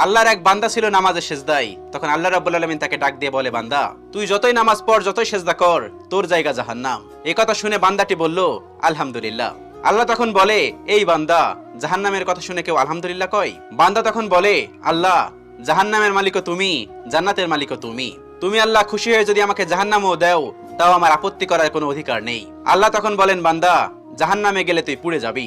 আল্লাহর এক বান্দা ছিল নামাজে সেজদায়। তখন আল্লাহ রাব্বুল আলামিন তাকে ডাক দিয়ে বলে, বান্দা তুই যতই নামাজ পড়, যতই সেজদা কর, তোর জায়গা জাহান্নাম। এই কথা শুনে বান্দাটি বলল, আলহামদুলিল্লাহ। আল্লাহ তখন বলে, এই বান্দা, জাহান্নামের কথা শুনে কেউ আলহামদুলিল্লাহ কয়? বান্দা তখন বলে, আল্লাহ, জাহান্নামের মালিকও তুমি, জান্নাতের মালিকও তুমি। তুমি আল্লাহ খুশি হয়ে যদি আমাকে জাহান্নামও দাও, তাও আমার আপত্তি করার কোনো অধিকার নেই। আল্লাহ তখন বলেন, বান্দা, জাহান্নামে গেলে তুই পুড়ে যাবি।